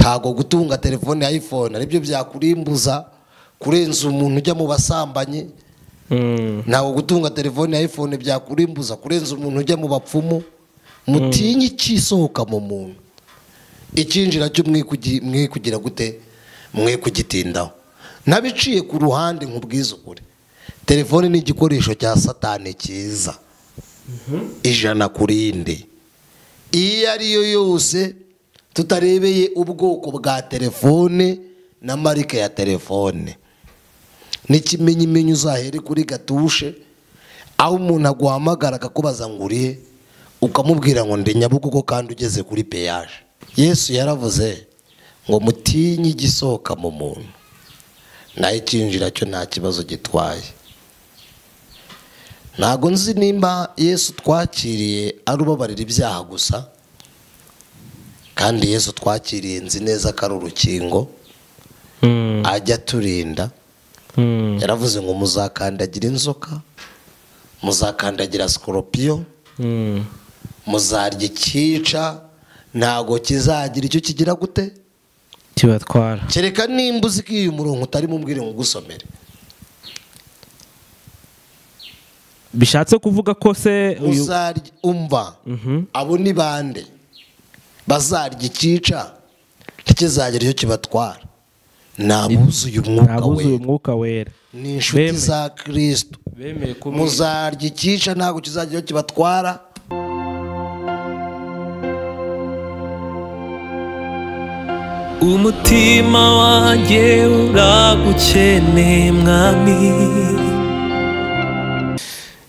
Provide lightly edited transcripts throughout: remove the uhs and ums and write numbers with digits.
ntago gutunga telefone ya iPhone aribyo byakurimbuza kurenza umuntu ujya mu basambanyi. Ntago gutunga telefone ya iPhone byakurimbuza kurenza umuntu ujya mu bapfumu. Mutinyi kisohoka mu muntu, ikinjira cyo mwe kugira gute, mwe kugitindaho. Nabiciye ku ruhande nkubwiza ukuri, telefone ni igikoresho cya satani cyiza, ijana kurinde. Iyo ariyo yose tutarebeye ubwoko bwa telefone na marike ya telefone, n'ikimenyimenyi uzahere kuri gatushe, aho umuntu aguhamagara akakubaza ngo urihe, ukamubwira ngo ndi Nyabugogo kandi ugeze kuri peyaje. Yesu yaravuze ngo mutinyi gisohoka mu muntu, nayo ikinjira cyo nta kibazo gitwaye. Ntago nzi nimba Yesu twakiriye arubabarira ibyaha gusa, kandi Yesu twakiriye nzi neza ko ari urukingo ajya turinda. Yaravuze ngo muzakandagira inzoka, muzakandagira scorpion, muzarya ikica, ntago kizagira icyo kigira gute kibatwara. Kereka nimba uzi ko uyu murongo utari mumbwire ngo gusomere. Bishatse kuvuga ko se muzarya umva abo ni bande bazarya ikica ntikizagira icyo kibatwara? Nabuzuye umwuka wera, ni inshuti za Kristo. Muzarya ikica ntago kizagira icyo kibatwara. Umutima wanjye uragukeneye mwami.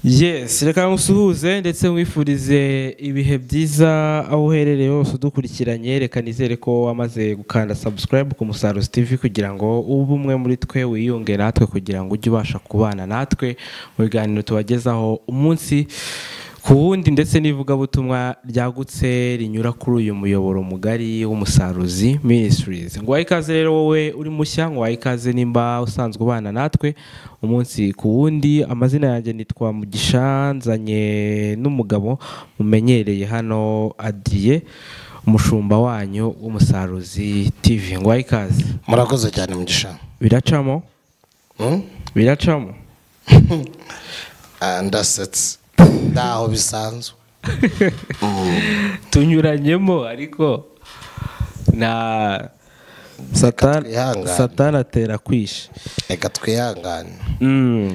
Yes, reka ngusuhuze ndetse wifurize ibihe byiza aho uherereye hose udukurikiranye. Reka nizere ko wamaze gukanda subscribe ku Musaruzi TV kugira ngo ube umwe muri twe, wiyunge natwe kugira ngo ujye ubasha kubana natwe mu biganiro tubagezaho umunsi ku wundi, ndetse n'ivugabutumwa ryagutse rinyura kuri uyu muyoboro mugari w'Umusaruzi Ministries. Ngo ikaze rero wowe uri mushya, ngo ikaze nimba usanzwe ubana natwe umunsi ku wundi. Amazina yanjye nitwa Mugisha, nzanye n'umugabo mumenyereye hano, Adrien, umushumba wanyu w'Umusaruzi TV. Ngo ikaze. Murakoze cyane Mugisha. Biracamo? Biracamo? Ndasetse ndaho bisanzwe. Tunyuranyemo ariko na Satani atera kwisha. Reka twihangane.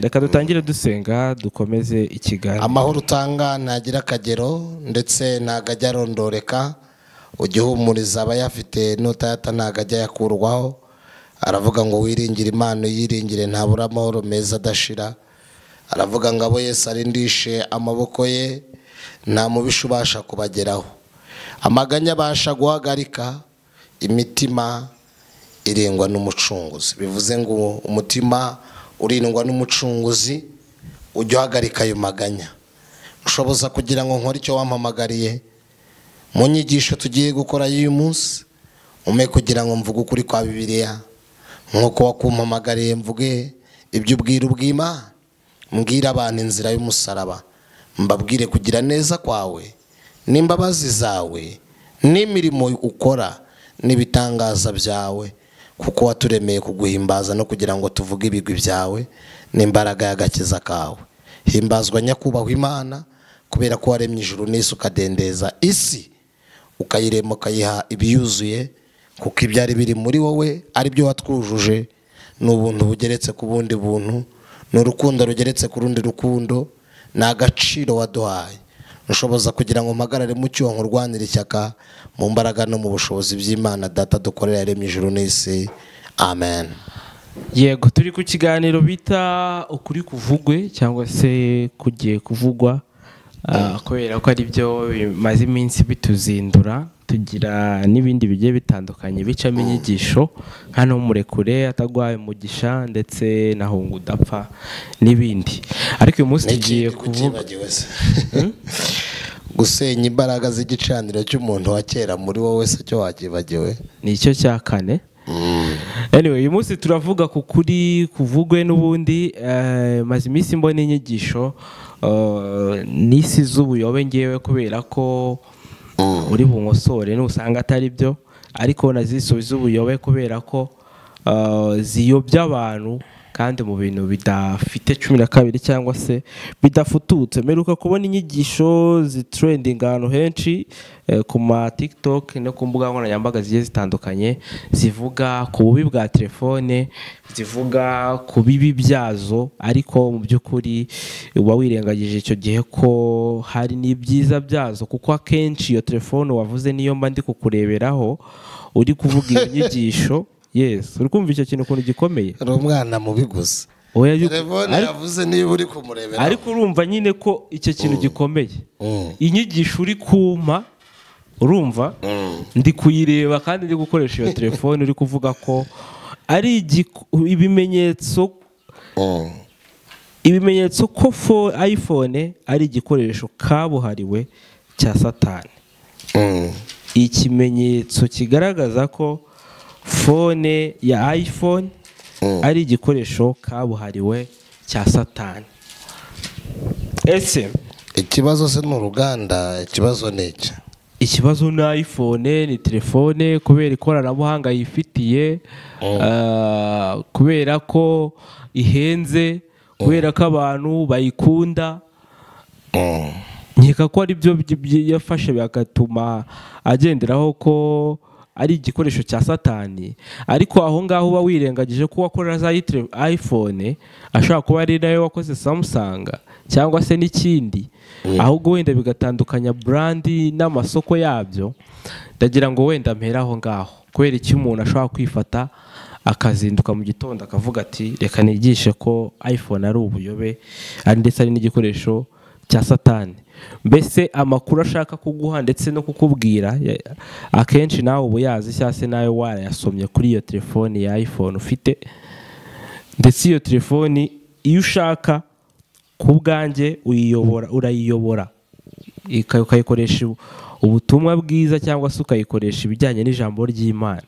Reka dutangire dusenga dukomeze ikiganiro. Amahoro utanga ntagira akagero ndetse ntago arondoreka, ugihumuriza abayafite n'utayata ntago ajya yakurwaho. Aravuga ngo wiringire Imana yiringire ntabura amahoro meza adashira. Aravuga ngo abo Yesu arindishe amaboko ye nta mubisha ubasha kubageraho. Amaganya abasha guhagarika, imitima irengwa n'umucunguzi. Bivuze ngo umutima urindwa n'umucunguzi ujya uhagarika ayo maganya. Ushoboza kugira ngo nkore icyo wampamagariye mu nyigisho tugiye gukora y'uyu munsi, ume kugira ngo mvuge ukuri kwa Bibiliya nk'uko wakumpamagariye, mvuge ibyo ubwira ubw'Imana, mbwira abantu inzira y'umusaraba, mbabwire kugira neza kwawe n'imbabazi zawe n'imirimo ukora n'ibitangaza byawe, kuko waturemeye kuguhimbaza no kugira ngo tuvuge ibigwi byawe n'imbaraga y'agakiza kawe. Himbazwa nyakubahwa Imana, kubera ko waremye ijuru n'isi ukadendeza isi, ukayirema ukayiha ibiyuzuye, kuko ibyari biri muri wowe ari byo watwujuje. N'ubuntu bugeretse ku bundi buntu, n'urukundo rugeretse ku rundi rukundo, n'agaciro waduhaye. Nushoboza kugira ngo mpagarare mu cyo nkurwanira ishyaka mu mbaraga no mu bushobozi by'Imana Data dukorera yaremye ijuru n'isi. Amen. Yego, turi ku kiganiro bita ukuri kuvugwe cyangwa se kugiye kuvugwa, kubera ko ari byo bimaze iminsi bituzindura. Tugira n'ibindi bigiye bitandukanye bicamo inyigisho, hano murekure atagwaye Mugisha ndetse na Hungu udapfa n'ibindi. Ariko uyu munsi tugiye kuvuga gusenya imbaraga z'igicaniro cy'umuntu wa kera muri wowe, se cyo wakibagiwe? Ni icyo cya kane. Anyway, uyu munsi turavuga ku kuri kuvugwe n'ubundi. Maze iminsi mbona inyigisho n'isi z'ubuyobe ngewe, kubera ko uri bunkosore n'usanga atari byo. ariko nazisubiza ubuyobe kubera ko ziyobya abantu kandi mu bintu bidafite 12 cyangwa se bidafututse. Meruka kubona inyigisho zitrending ahantu henshi ku ma TikTok no ku mbuga nkoranyambaga zigiye zitandukanye zivuga ku bubi bwa telefone, zivuga ku bibi byazo, ariko mu by'ukuri uba wirengagije icyo gihe ko hari n'ibyiza byazo, kuko akenshi iyo telefone wavuze niyo mba ndi kukureberaho uri kuvuga iyo nyigisho. Yes, uri kumva icyo kintu ukuntu gikomeye. Ari umwana mubi gusa. Telefone yavuze niba uri kumurebera. Ariko urumva nyine ko icyo kintu gikomeye. Inyigisho uri kuma, urumva ndi kuyireba kandi ndi gukoresha iyo telefone, uri kuvuga ko ari ibimenyetso ko iPhone ari igikoresho kabuhariwe cya Satani. Ikimenyetso kigaragaza ko phone ya iPhone ari igikoresho kabuhariwe cya Satani. Ese ikibazo se n'uruganda, ikibazo n'iki? Ikibazo na iPhone ni telefone kubera ikoranabuhanga yifitiye, kubera ko ihenze, kubera ko abantu bayikunda. Nkeka ko ari byo yafashe bigatuma agenderaho ko ari igikoresho cya Satani. Ariko aho ngaho uba wirengagije ko wakorera za iPhone ashaka kuba ari nayo wakoze Samsung cyangwa se n'ikindi, ahubwo wenda bigatandukanya brand n'amasoko yabyo. Ndagira ngo wenda mpera aho ngaho, kubera iki umuntu ashobora kwifata akazinduka mu gitondo akavuga ati reka nigishe ko iPhone ari ubuyobe, ari ndetse ari n'igikoresho cya Satani. Mbese amakuru ashaka kuguha ndetse no kukubwira akenshi nawe ubu yazi cyangwa se nawe warayasomye kuri iyo telefone ya iPhone ufite. Ndetse iyo telefone iyo ushaka ku bwanjye urayiyobora ukayikoresha ubutumwa bwiza, cyangwa se ukayikoresha ibijyanye n'ijambo ry'Imana.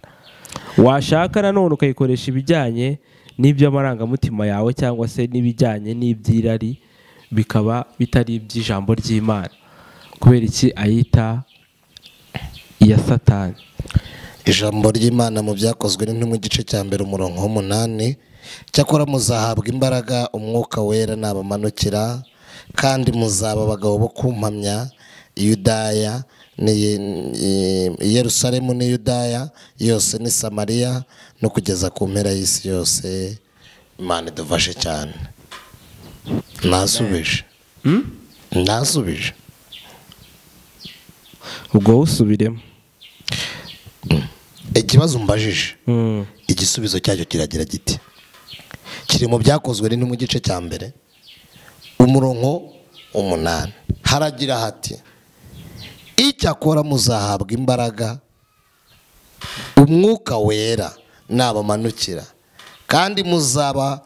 Washaka nanone ukayikoresha ibijyanye n'iby'amarangamutima yawe, cyangwa se n'ibijyanye n'ibyirari, bikaba bitari iby'ijambo ry'Imana. Kubera iki ayita iya Satani? Ijambo ry'Imana mu byakozwe n'intumwa igice cya 1 umurongo wa 8, cyakora muzahabwa imbaraga umwuka wera nabamanukira, kandi muzaba abagabo bo kumpamya Yudaya Yerusalemu ni Yudaya yose ni Samariya no kugeza ku mpera y'isi yose. Imana idufashe cyane. Nasubije ubwo usubiremo ikibazo mbajije. Igisubizo cyacyo kiragira giti, kiri mu byakozwe n'intumwa igice cya 1 umurongo 8, haragira hati icyakora muzahabwa imbaraga umwuka wera nabamanukira, kandi muzaba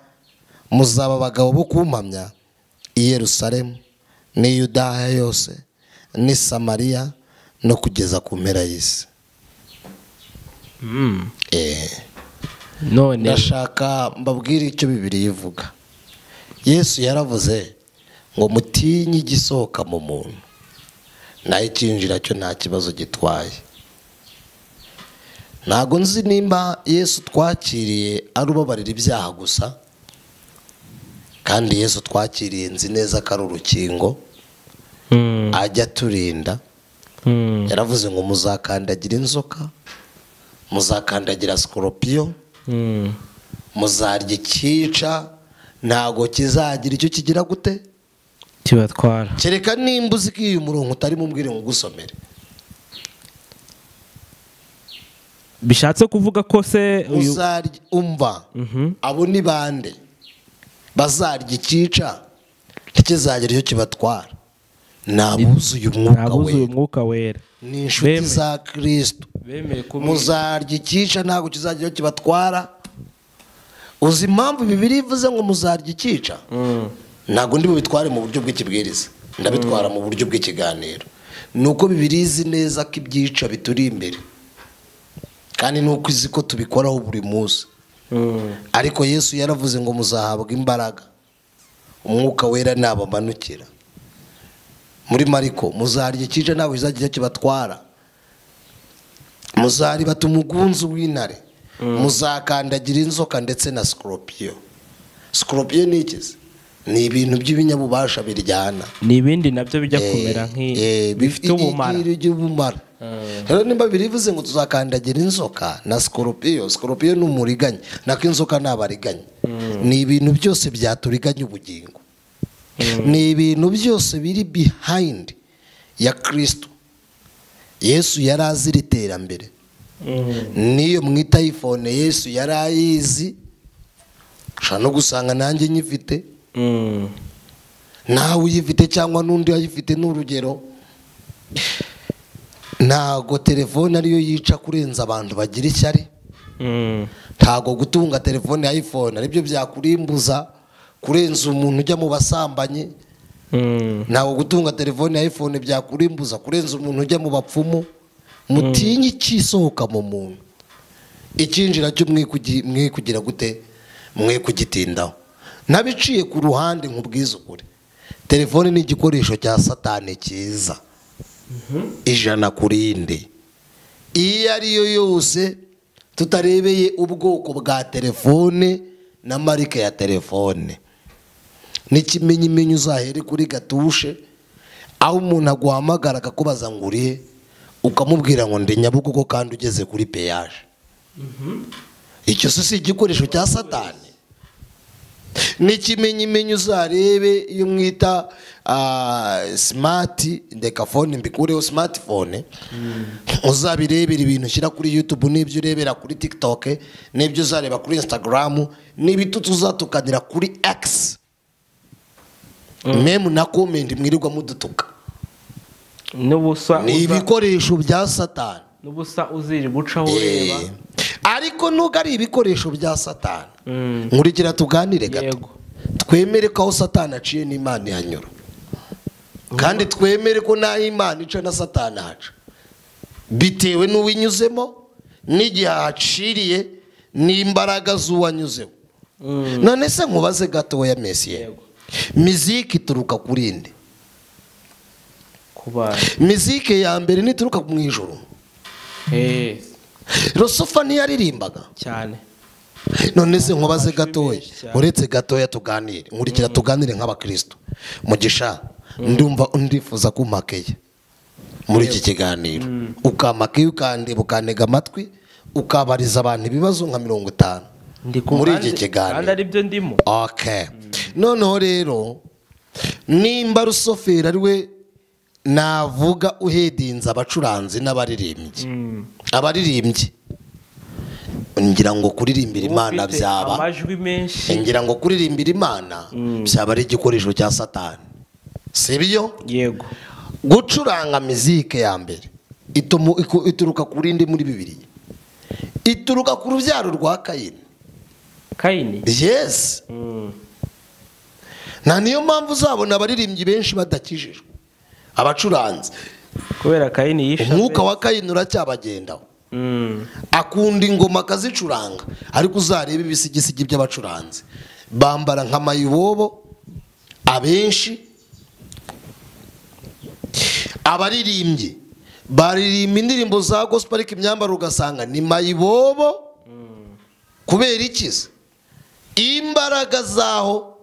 abagabo bo kumpamya i Yerusalemu ni Yudaya yose ni Samariya no kugeza ku mpera y'isi. None ndashaka mbabwire icyo Bibiliya ivuga. Yesu yaravuze ngo mutinye igisohoka mu muntu, naho ikinjira cyo nta kibazo gitwaye. Ntago nzi nimba Yesu twakiriye arubabarira ibyaha gusa, kandi Yesu twakiriye nzi neza ko ari urukingo ajya turinda. Yaravuze ngo muzakandagira inzoka, muzakandagira scorpion, muzarya ikica, ntago kizagira icyo kigira gute kibatwara. Kereka nimba uzi ko uyu murongo utari mumbwire ngo gusomere. Bishatse kuvuga ko se uzarya umva abo ni bande bazarya ikica ntikizagira icyo kibatwara? Nabuzuye umwuka wera ni inshuti za Kristo. Muzarya ikica ntago kizagira icyo kibatwara. Uzi impamvu Bibiliya ivuze ngo muzarya ikica? Ntago ndi bubitware mu buryo bw'ikibwiriza, ndabitwara mu buryo bw'ikiganiro. Nuko Bibiliya izi neza ko ibyica bituri imbere, kandi nuko izi ko tubikoraho buri munsi. Ariko Yesu yaravuze ngo muzahabwa imbaraga umwuka wera nabamanukira. Muri Mariko muzarya ikica ntago kizagira kibatwara. muzaribata umugunzu w'intare muzakandagira inzoka ndetse na scorpion. Scorpion ni iki? Ni ibintu by'ibinyabubasha biryana, ni ibindi nabyo bijya kumera bifite ubumara. Rero nimba birivuze ngo tuzakandagira inzoka na scorpion. Scorpion ni umuriganya, nako inzoka ni abariganya. Ni ibintu byose byaturiganya ubugingo, ni ibintu byose biri behind ya Kristo. Yesu yari azira iterambere, niyo mwita iPhone Yesu yari ayizi. Ushobora no gusanga nanjye nyifite, nawe uyifite cyangwa n'undi ayifite. n'urugero, ntago telefone ariyo yica kurenza abantu bagira ishyari. Ntago gutunga telefone ya iPhone aribyo byakurimbuza kurenza umuntu ujya mu basambanyi. Ntago gutunga telefone ya iPhone byakurimbuza kurenza umuntu ujya mu bapfumu. Mutinye ikisohoka mu muntu, ikinjira cyo mwe kugira gute, mwe kugitindaho. Nabiciye ku ruhande nkubwiza ukuri, telefone ni igikoresho cya Satani cyiza, ijana kurinde. Iyo ariyo yose, tutarebeye ubwoko bwa telefone na marike ya telefone, n'ikimenyimenyi uzahere kuri gatushe, aho umuntu aguhamagara akakubaza ngo urihe, ukamubwira ngo ndi Nyabugogo kandi ugeze kuri peyaje. Icyo si igikoresho cya Satani. N'ikimenyimenyi uzarebe iyo mwita smart ndekafone, mbikureho smartphone, uzabirebera ibintu ushyira kuri YouTube, n'ibyo urebera kuri TikTok, n'ibyo uzareba kuri Instagram, n'ibitutu uzatukanira kuri X, meme na comment mwirirwa mudutuka. Ni ibikoresho bya Satani. N'ubusa uziri gucaho ureba. Ariko nuko ari ibikoresho bya Satani, nkurikira tuganire gato. Twemere ko aho Satani aciye n'Imana ihanyura, kandi twemere ko naho Imana ica na Satani haca, bitewe n'uwinyuzemo n'igihe haciriye n'imbaraga z'uwanyuzeho. None se nkubaze gatoya Mesiye, muziki ituruka kuri nde? Muziki ya mbere nituruka mu ijuru. Rosofa ntiyaririmbaga cyane. None se nkubaze gatoya, uretse gatoya tuganire, nkurikira tuganire nk'abakristo. Mugisha, ndumva undifuza kumakeye muri iki kiganiro, ukamakeye ukandeba ukantega amatwi, ukabariza abantu ibibazo nka 50 muri iki kiganiro, kandi ari byo ndimo. Okay. Noneho rero, nimba Rusofera ariwe navuga uhedinza abacuranzi n'abaririmbyi, abaririmbyi ngira ngo kuririmbira Imana byaba amajwi menshi, ngira ngo kuririmbira Imana byaba ari igikoresho cya Satani, sibyo? Yego. Gucuranga muzike ya mbere ituruka kuri ndi muri Bibiliya, ituruka ku rubyaro rwa Kayini. Kayini? Yes. Na niyo mpamvu uzabona abaririmbyi benshi badakijijwe, abacuranzi, kubera Kayini yisha. Umwuka wa Kayini uracyabagendaho. Akunda ingoma akazicuranga, ariko uzarebe ibisigisigi by'abacuranzi bambara nk'amayibobo abenshi. Abaririmbyi baririmba indirimbo za gospel ariko imyambaro ugasanga ni mayibobo. Kubera ikiza imbaraga zaho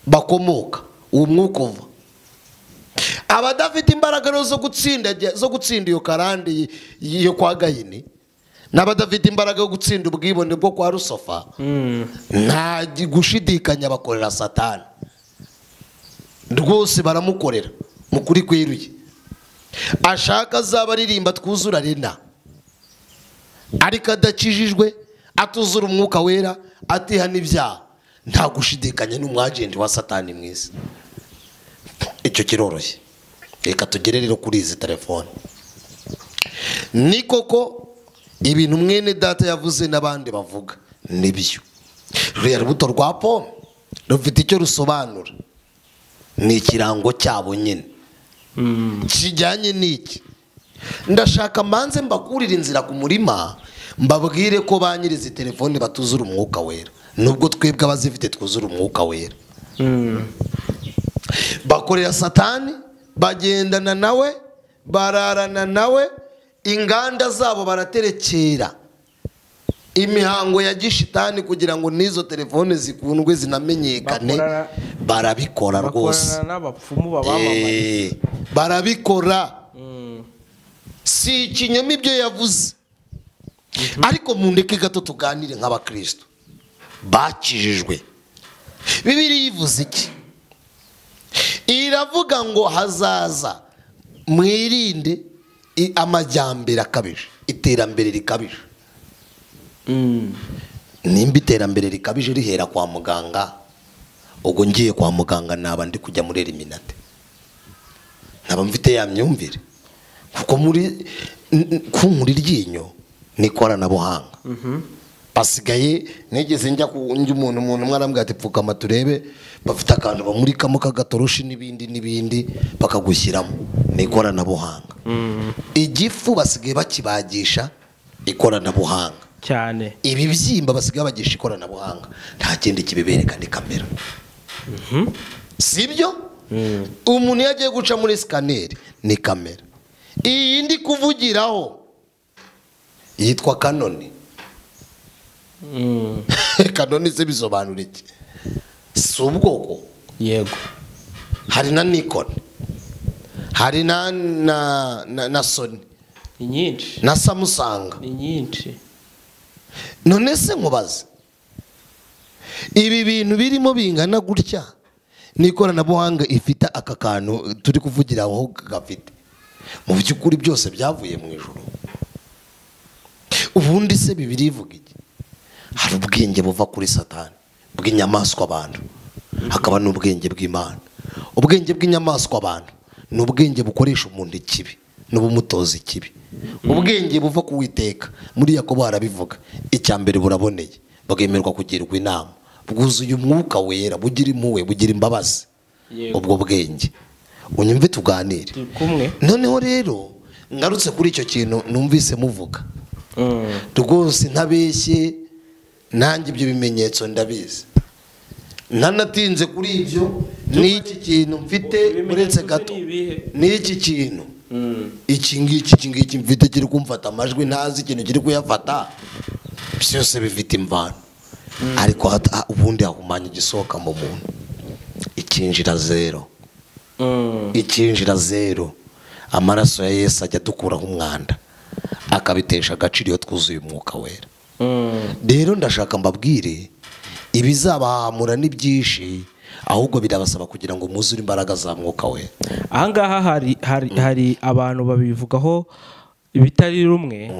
bakomoka uwo mwuka uva. Abadafite imbaraga zo gutsinda iyo karande yo kwa Gahini, n'abadafite imbaraga yo gutsinda ubwibone bwo kwa Rusofa, nta gushidikanya bakorera Satani rwose, baramukorera mukuri kwiruye. Ashaka azabaririmba twuzura rena, ariko adakijijwe, atuzura umwuka wera, atihana ibyaha, nta gushidikanya n'umwagenti wa Satani mwiza. Icyo kiroroshye. Reka tugere rero kuri izi telefone. Ni koko ibintu mwene data yavuze n'abandi bavuga nibyo. Ruriya rubuto rwa pome rufite icyo rusobanura, ni ikirango cyabo nyine kijyanye n'iki. Ndashaka mbanze mbakurira inzira ku murima, mbabwire ko ba nyirizi telefone batuzura umwuka wera, nubwo twebwe abazifite twuzura umwuka wera. Bakorera Satani, bagendana nawe, bararana nawe, inganda zabo baraterekera imihango ya gishitani kugira ngo n'izo telefone zikundwe zinamenyekane. Barabikora rwose, barabikora. Si ikinyoma ibyo yavuze. Ariko mundeke gato tuganire nk'abakristo bakijijwe. Bibiliya ivuze iki? Iravuga ngo hazaza mwirinde amajyambere akabije, iterambere rikabije. Nimba iterambere rikabije rihera kwa muganga, ubwo ngiye kwa muganga naba ndi kujya muri Eliminate, naba mfite ya myumvire. Kuko muri kunkuri ryinyo ni koranabuhanga. Basigaye negeze njya umuntu mwarambwira ati pfukama turebe, bafite akantu bamurikamo kagatoroshi n'ibindi bakagushyiramo, ni koranabuhanga. Igifu basigaye bakibagisha ikoranabuhanga cyane. Ibibyimba basigaye bagisha ikoranabuhanga, nta kindi kibibereka ni kamera. Sibyo? Umuntu yagiye guca muri scanner ni kamera. Iyi ndi kuvugiraho yitwa Canon. Canon se bisobanura iki? Si ubwoko? Yego. Hari na Nikon, hari na Sony, ni nyinshi, na Samsung, ni nyinshi. None se nkubaze, ibi bintu birimo bingana gutya n'ikoranabuhanga ifite aka kantu turi kuvugiraho gafite, mu by'ukuri byose byavuye mu ijuru. Ubundi se Bibiliya ivuga iki? Hari ubwenge buva kuri Satani bw'inyamaswa abantu, hakaba n'ubwenge bw'Imana. Ubwenge bw'inyamaswa abantu ni ubwenge bukoresha umuntu ikibi n'ubumutoza ikibi. Ubwenge buva ku Uwiteka, muri Yakobo harabivuga, icyambere buraboneye, bwemerwa kugirwa inama, bwuzuye umwuka wera, bugira impuhwe, bugira imbabazi. Ubwo bwenge unyumve tuganire. Noneho rero ngarutse kuri icyo kintu numvise muvuga, rwose ntabeshye, nanjye ibyo bimenyetso ndabizi. Nanatinze kuri ibyo, n'iki kintu mfite uretse gato, n'iki kintu iki ngiki mfite kiri kumfata amajwi, ntazi ikintu kiri kuyafata, byose bifite imvano. Ariko ubundi hahumanya igisohoka mu muntu, ikinjira zero. Ikinjira zero. Amaraso ya Yesu ajya dukuraho umwanda, akabitesha agaciro iyo twuzuye umwuka wera. Rero ndashaka mbabwire, ibizabahamura n'ibyinshi, ahubwo birabasaba kugira ngo muzure imbaraga za mwuka wera. Ahangaha hari abantu babivugaho ibitari rumwe.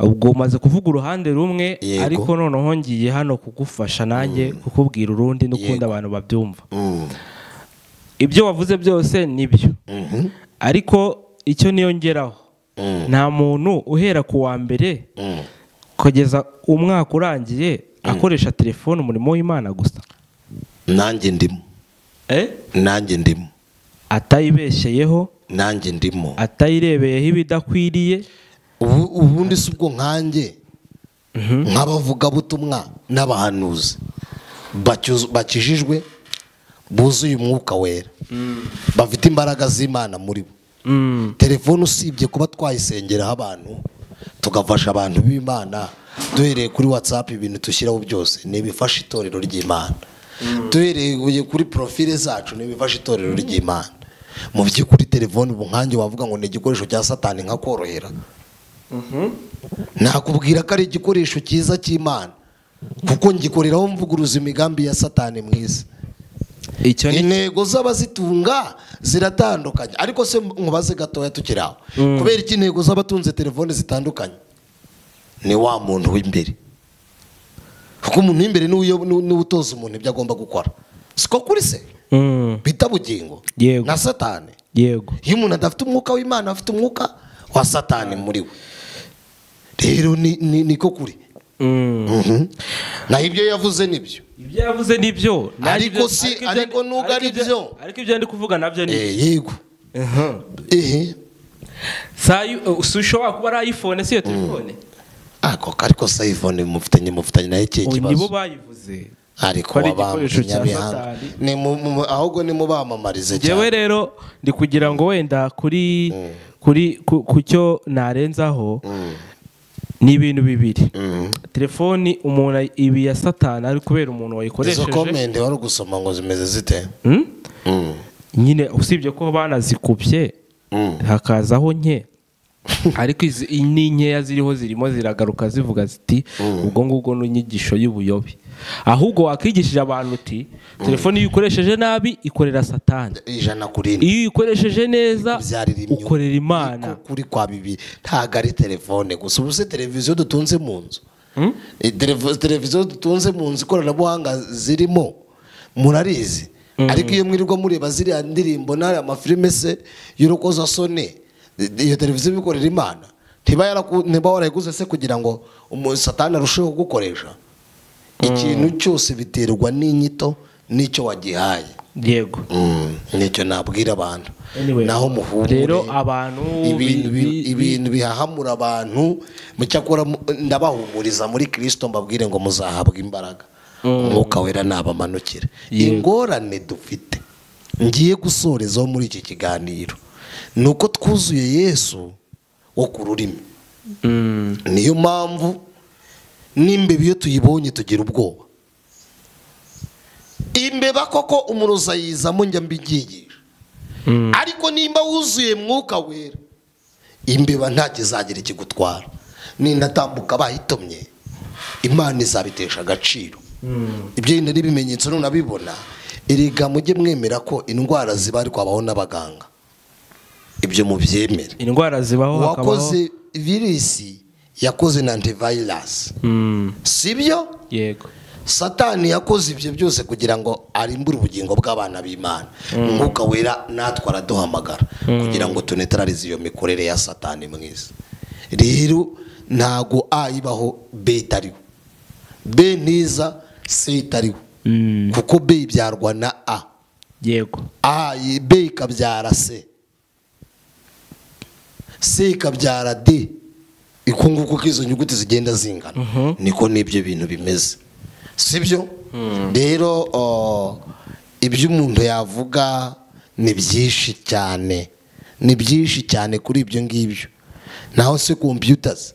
Ubwo umaze kuvuga uruhande rumwe, ariko noneho ngiye hano kugufasha nanjye kukubwira urundi n'ukundi abantu babyumva. Ibyo wavuze byose nibyo, ariko icyo niyongeraho, nta muntu uhera ku wa mbere kugeza umwaka urangiye akoresha telefone umurimo w'Imana gusa. Nanjye ndimo. Nanjye ndimo. Atayibeshyeyeho. Nanjye ndimo. Atayirebeyeho ibidakwiriye. Ubundi si ubwo nkanjye nk'abavuga butumwa n'abahanuzi bakijijwe, buzuye umwuka wera, bafite imbaraga z'Imana muri bo. Telefone usibye kuba twayisengeraho abantu, tugafasha abantu b'Imana, duhereye kuri WhatsApp, ibintu dushyiraho byose ni ibifasha itorero ry'Imana. Duhereye kuri profile zacu ni ibifasha itorero ry'Imana. Mu by'ukuri telefone ubu nkanjye wavuga ngo ni igikoresho cya Satani nka korohera. Nakubwira ko ari igikoresho cyiza cy'Imana, kuko ngikoreraho mvuguruza imigambi ya Satani mwiza. Intego z'abazitunga ziratandukanye, ariko se nkubaze gatoya tukiraho, kubera iki intego z'abatunze telefone zitandukanye? Ni wa muntu w'imbere, kuko umuntu w'imbere ni utoza umuntu ibyo agomba gukora. Siko kuri se bita bugingo na Satani. Yego. Iyo umuntu adafite umwuka w'Imana, afite umwuka wa Satani muri we. Rero niko kuri. Na ibyo yavuze nibyo. Ibyo yavuze nibyo. Ariko nuga ari byo. Ariko ibyo ndi kuvuga nabyo ni. Yego. Ushobora kuba ari iPhone si yo telefone. Ariko sa iPhone mufitanye nayo kibazo. Nibo bayivuze. Ariko abamenya ahubwo ni mubamamarize cyane. Jewe rero ndi kugira ngo wenda kuri ku cyo narenzaho ni ibintu bibiri. Telefoni umuntu ibi ya satani ari kubera umuntu wayikoresheje. Izo comment wari gusoma ngo zimeze zite? Nyine usibye ko banazikubye hakazaho nke, ariko ni nkeya zirimo ziragaruka zivuga ziti ubwo ngubwo n'inyigisho y'ubuyobe. Ahubwo wakigishije abantu uti telefoni iyo ukoresheje nabi ikorera satani, 100%. iyo uyikoresheje neza ukorera Imana. Kuri kwa bibi ntago ari telefone gusa. Ubuse televiziyo dutunze mu nzu, televiziyo dutunze mu nzu ikoranabuhanga zirimo murarizi. Ariko iyo mwirirwa mureba ziriya ndirimbo n'ari amafilime se y'urukozasoni, iyo televiziyo bikorera Imana ntiba warayiguze se kugira ngo satani arusheho gukoresha? Ikintu cyose biterwa n'inyito n'icyo wagihaye. Yego. Nicyo nabwira abantu. Naho muhumure rero abantu ibintu bihahamura abantu mucyakora ndabahumuriza muri Kristo, mbabwire ngo muzahabwa imbaraga, Umwuka Wera nabamanukira. Ingorane dufite ngiye gusorezaho muri iki kiganiro nuko twuzuye Yesu wo ku rurimi. Niyo mpamvu n'imbeba iyo tuyibonye tugira ubwoba. Imbeba koko umuroza yizamo njya mbigigisha, ariko nimba wuzuye Mwuka Wera imbeba nta kizagira ikigutwara. Ninatambuka bahitomye Imana izabitesha agaciro. Ibyo yindi n'ibimenyetso nunabibona, erega mujye mwemera ko indwara ziba ari kwabaho n'abaganga. Ibyo mubyemere. Indwara zibaho hakabaho. Wakoze virusi yakoze na antivirus. Sibyo? Yego. Satani yakoze ibyo byose kugira ngo arimbure ubugingo bw'abana b'Imana. Umwuka Wera natwara duhamagara kugira ngo tunetralize iyo mikorere ya Satani mwiza. Rero ntago ayibaho B itariho, B niza C itariho, kuko B ibyarwa na A. Yego. B ikabyara C, C ikabyara D. Ikunguko kizo nyuguti zigenda zingana. Niko nibyo bintu bimeze. Sibyo? Rero ibyo umuntu yavuga ni byinshi cyane, ni byinshi cyane kuri ibyo ngibyo. Naho se computers,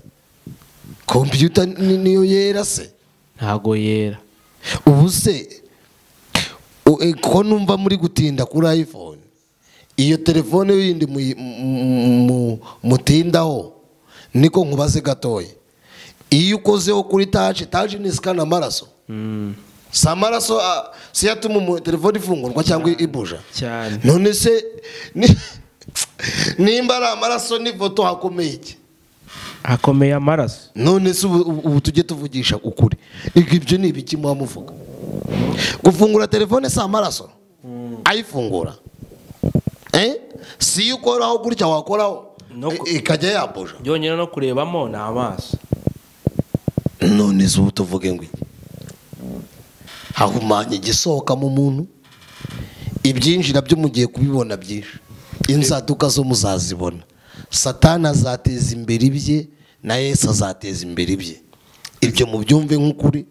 computer niyo yera se? Ntago yera. Ubu se ko numva muri gutinda kuri iPhone, iyo telefone yindi mutindaho, niko nkubaze gatoye. Iyo ukozeho kuri touch ni scan amaraso. Si amaraso si yatuma telefone ifungurwa cyangwa ibuja cyane. None se nimba ari amaraso n'ifoto hakomeye iki? Hakomeye amaraso. None se ubu tujye tuvugisha ukuri, ibyo ni ibiki muvuga? Gufungura telefone si amaraso ayifungura? Si ukoraho gutya wakoraho ikajya yabuja byonyine no kurebamo ni amaso. None se ubu tuvuge ngo hahumanye igisohoka mu muntu, ibyinjira byo mugiye kubibona byinshi, inzaduka zo muzazibona. Satani azateza imbere ibye na Yesu azateza imbere ibye. Ibyo mubyumve nk'ukuri.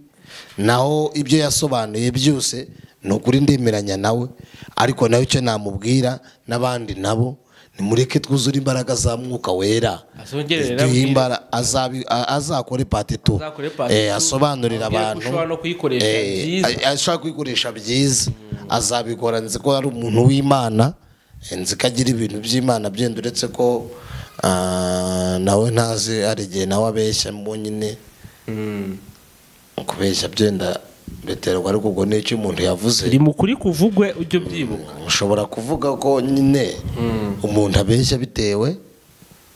Naho ibyo yasobanuye byose ni ukuri, ndemeranya nawe. Ariko nawe icyo namubwira n'abandi nabo, nimureke twuzure imbaraga za Mwuka Wera. Azakore part 2, asobanurira abantu ashaka kuyikoresha byiza. Azabikora, nzi ko ari umuntu w'Imana, nzi ko agira ibintu by'Imana byenda, uretse ko nawe ntazi ari igihe nawe abeshya mbonyine. Kubeshya byenda biterwa, ariko ubwo n'icyo umuntu yavuze iri mukuri kuvugwe ujye byibuka. Ushobora kuvuga ko nyine umuntu abeshya bitewe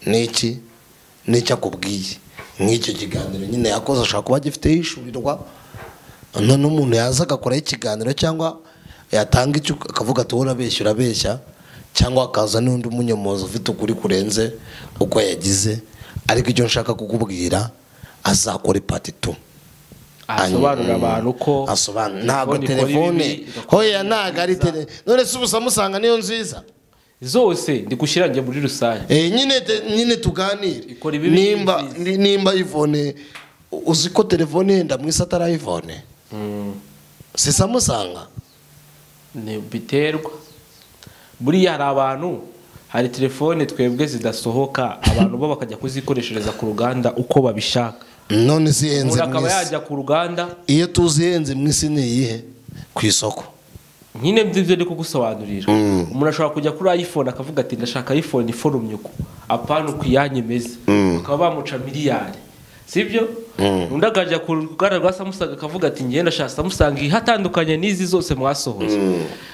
n'icyo akubwiye. Nk'icyo kiganiro nyine yakoze ashaka kuba gifite hishurirwa, none umuntu yaza agakoraho ikiganiro cyangwa yatanga icyo akavuga ati urabeshya, cyangwa akaza n'undi munyomozi ufite ukuri kurenze uko yagize. Ariko icyo nshaka kukubwira, azakora part 2, asobanura abantu ko ntago telefone hoya ntago ari telefone. None se ubusa musanga niyo nziza zose ndi gushirange muri rusange. Nyine tuganire. Nimba iPhone, uzi ko telefone yenda mwisa atari iPhone, sisa musanga ne biterwa. Buriya hari abantu hari telefone twebwe zidasohoka abantu bo bakajya kuzikoreshereza ku ruganda uko babishaka. none zihenze umuntu akaba yajya ku ruganda. iyo tuzihenze mu isi ni iyihe ku isoko? Nyine by'ibyo ndi kugusobanurira. Umuntu ashobora kujya kuri iPhone akavuga ati ndashaka iPhone iforumye uko apana uko yanyemeze, bakaba bamuca miliyari, sibyo? Undi akajya ku ruganda rwa Samsung akavuga ati ngiye ndashaka Samsung ihatandukanye n'izi zose mwasohoje,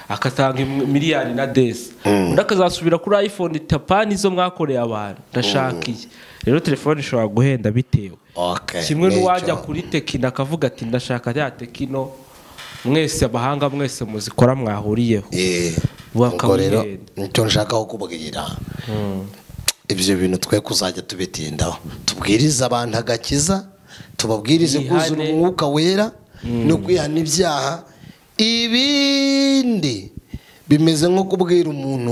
akatanga miliyari na desi. Undi akazasubira kuri iPhone tapani izo mwakoreye abantu, ndashaka iyi. Rero telefone ishobora guhenda bitewe. Kimwe n'uwajya kuri Tekino akavuga ati ndashaka ya Tekino mwese abahanga mwese muzikora mwahuriyeho. Ubwo rero nicyo nshakaho kubwira. Ibyo bintu twe kuzajya tubitindaho, tubwiriza abantu agakiza, tubabwirize kuzura umwuka wera no kwihana ibyaha. Ibindi bimeze nko kubwira umuntu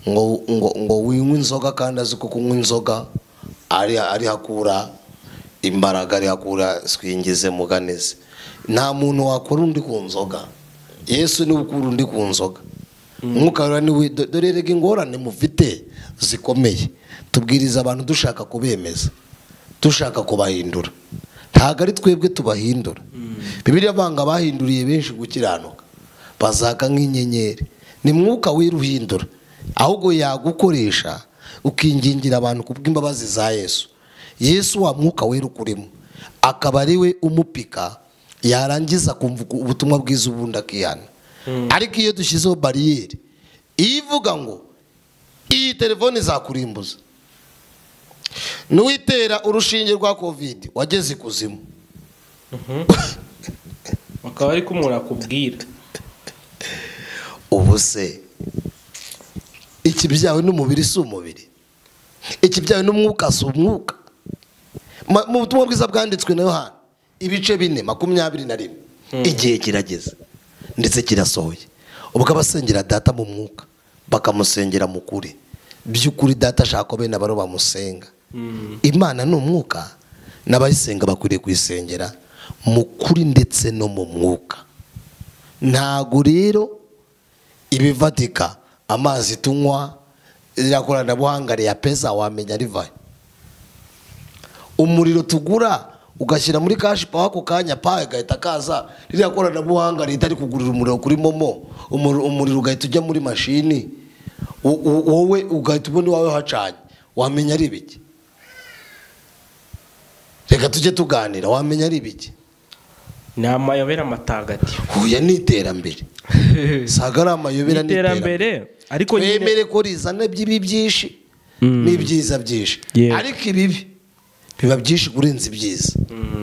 ngo winywe inzoga kandi azi ko kunywa inzoga ari hakura imbaraga, ari hakura swingize muganize. Nta muntu wakora undi ku nzoga. Yesu ni ukura undi ku nzoga. Umwuka wera ni dore rege ingorane mufite zikomeye. Tubwiriza abantu dushaka kubemeza, dushaka kubahindura. Ntago ari twebwe tubahindura. Bibiliya banga bahinduriye benshi gukiranuka bazaka nk'inyenyeri. Ni mwuka wera uhindura, ahubwo yagukoresha ukingingira abantu kubw'imbabazi za Yesu. Yesu wa mwuka wera ukurimo akaba ari we umupika, yarangiza kumva ubutumwa bwiza ubundi akihana. Ariko iyo dushyizeho bariyeri ivuga ngo iyi telefone izakurimbuza, nuwitera urushinge rwa covid wageze ikuzimu, bakaba ari kumura kubwira ubuse iki byawe n'umubiri si umubiri, iki byawe n'umwuka si umwuka. Mu butumwa bwiza bwanditswe na Yohana ibice 4:21 igihe kirageze ndetse kirasohoye ubwo abasengera data mu mwuka bakamusengera mu kuri. By'ukuri data ashaka bene abaro bamusenga. Imana ni umwuka, n'abayisenga bakwiriye kuyisengera mu kuri ndetse no mu mwuka. Ntago rero ibivatika amazi tunywa irakoranabuhanga ya pesa wamenya rivaye. Umuriro tugura ugashyira muri cash power ako kanya paye gahita kaza, irakoranabuhanga ritari kugurira umuriro kuri momo, umuriro ugahita ujya muri mashini, wowe ugahita ubona wawe hacanye, wamenya ari biki? Reka tujye tuganira, wamenya ari biki? Ni amayobera matagatifu. Huya ni iterambere. Sagara amayobera ni iterambere. Ariko twemere ko rizana by'ibi byinshi n'ibyiza byinshi. Ariko ibibi biba byinshi kurenza ibyiza.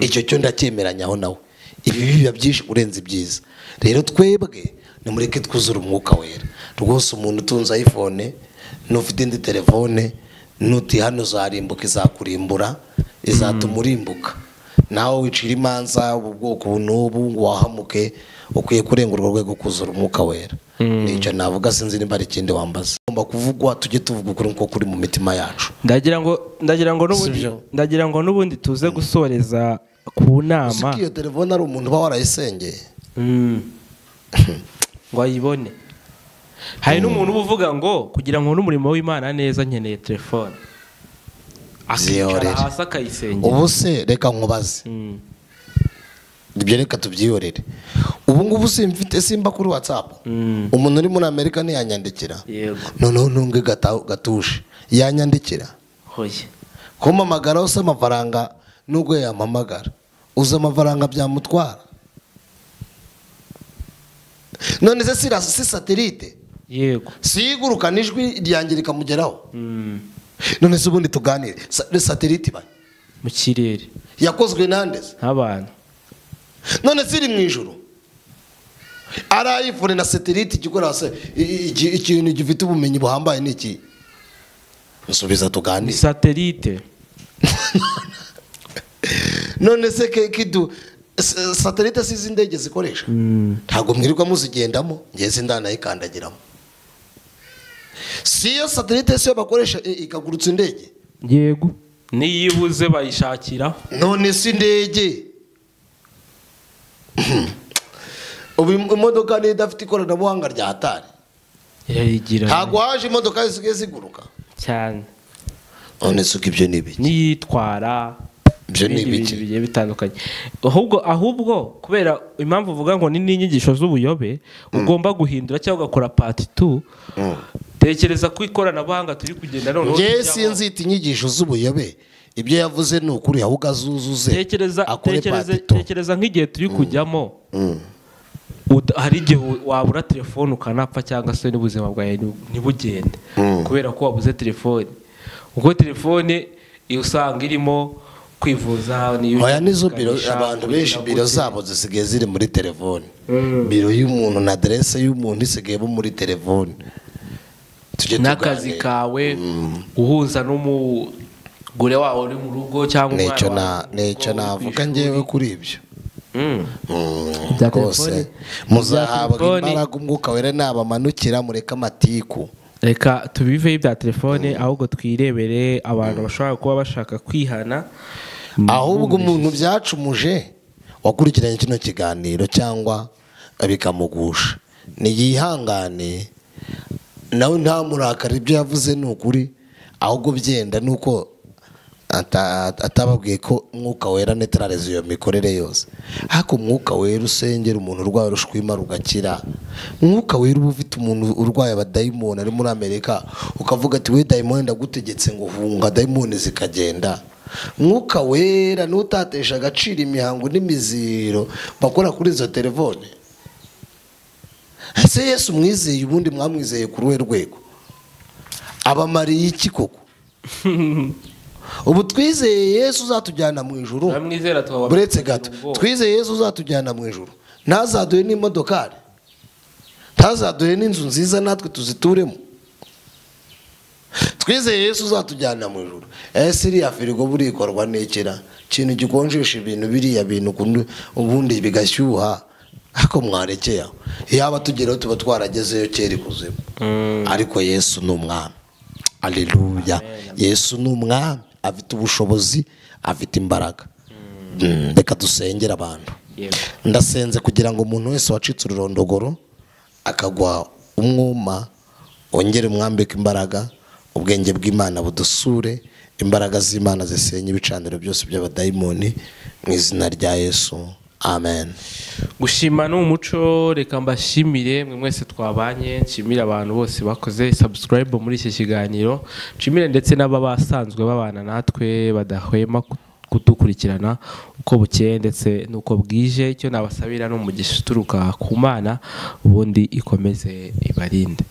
Icyo cyo ndacyemeranyaho nawe. Ibi biba byinshi kurenza ibyiza. Rero twebwe nimureke twuzura umwuka wera. Rwose umuntu utunze iPhone n'ufite indi telefone nuti hano zarimbuka izakurimbura, izatumurimbuka. Nawe wicira imanza ubwoko n'ubu wahamuke, ukwiye kurengura urwego kuzura umwuka wera. Nicyo navuga, sinzi nimba ari ikindi wambaza. Ngomba kuvugwa, tujye tuvuga ukuri nko kuri mu mitima yacu. Ndagira ngo n'ubundi tuze gusoreza ku nama. Uzi iyo telefone ari umuntu uba warayisengeye ngo ayibone. Hari n'umuntu uvuga ngo kugira ngo n'umurimo w'Imana neza nkeneye telefone, akicara hasi akayisengera. Ubu se reka nkubaze, ibyo reka tubyiyorere. Ubu ngubu simfite simba kuri WhatsApp. Umuntu uri muri Amerika ntiyanyandikira. Yego. Noneho ntunge gatushe yanyandikira. Hoye. Kumamagara ose amafaranga nubwo yampamagara, uza amafaranga byamutwara. None se si satellite? Yego. Siguruka nijwi ryangirika mugeraho. None se ubundi tuganire, satellite ba mu kirere yakozwe nandeze nk'abantu. None siri mu ijuru ara iPhone na satellite gikora se ikintu gifite ubumenyi buhambaye niki? Nsubiza tuganire. Satellite. None se kidu satellite sizi indege zikoresha? Ntago mwirirwa muzigendamo, ngeze ndanayikandagiramo. Siyo satellite siyo bakoresha ikagurutsa indege? Yego. Niyibuze bayishakira. None si indege. Ubu imodoka ni idafite ikoranabuhanga rya hatari. irayigira ntabwo haje imodoka zisigaye ziguruka cyane none se ibyo ni ibiki niyitwara ibyo ni ibindi ibiki bintu bigiye bitandukanye ahubwo kubera impamvu uvuga ngo ni n'inyigisho z'ubuyobe ugomba guhindura cyangwa ugakora part 2 tekereza ko ikoranabuhanga turi kugenda noneho nge sinzita inyigisho z'ubuyobe ibyo yavuze ni ukuri ahubwo azuzuze tekereza nk'igihe turi kujyamo hari igihe wabura telefone ukanapfa cyangwa se n'ubuzima bwawe ntibugende kubera ko wabuze telefone ubwo telefone usanga irimo kwivuza oya nizo biro abantu benshi biro zabo zisigaye ziri muri telefone biro y'umuntu na adresse y'umuntu isigaye muri telefone n'akazi kawe uhuza n'umugore wawe uri mu rugo cyangwa n'icyo navuga ngewe kuri ibyo rwose muzahabwa imbaraga umwuka wera nabamanukira mureka amatiku reka tubiveho ibya telefone ahubwo twirebere abantu bashobora kuba bashaka kwihana ahubwo umuntu byacumuje wakurikiranye kino kiganiro cyangwa bikamugusha niyihangane nawe ntamurakara ibyo yavuze ni ukuri ahubwo byenda nuko atababwiye ko umwuka wera netralize iyo mikorere yose ariko umwuka wera usengera umuntu urwaye rushwima rugakira umwuka wera uba ufite umuntu urwaye abadayimoni ari muri Amerika ukavuga ati we dayimoni ndagutegetse ngo hunga dayimoni zikagenda umwuka wera n'utatesha agaciro imihango n'imiziro bakora kuri izo telefone ese Yesu mwizeye ubundi mwamwizeye ku ruhe rwego abamariye iki koko ubu twizeye Yesu uzatujyana mu ijuru buretse gato twizeye Yesu uzatujyana mu ijuru ntazaduhe n'imodokari ntazaduhe n'inzu nziza natwe tuzituremo twizeye Yesu uzatujyana mu ijuru ese iriya firigo burikorwa n'ikira ikintu gikonjesha ibintu biriya bintu ubundi bigashyuha ariko mwarekeye aho yaba tugeraho tuba twaragezeyo kera ikuzimu ariko Yesu ni umwami aleluya Yesu ni umwami afite ubushobozi afite imbaraga reka dusengera abantu ndasenze kugira ngo umuntu wese wacitse ururondogoro akagwa umwuma wongere umwambike imbaraga ubwenge bw'Imana budusure imbaraga z'Imana zisenye ibicaniro byose by'abadayimoni mu izina rya Yesu amen. Gushima ni umuco reka mbashimire mwe mwese twabanye nshimira abantu bose bakoze subscribe muri iki kiganiro nshimire ndetse n'ababasanzwe babana natwe badahwema kudukurikirana uko bukeye ndetse nuko bwije icyo nabasabira n'umugisha uturuka ku Mana ubundi ikomeze ibarinde.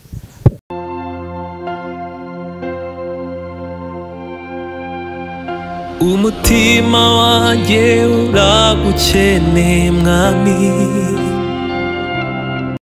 Umutima wanjye uragukeneye mwami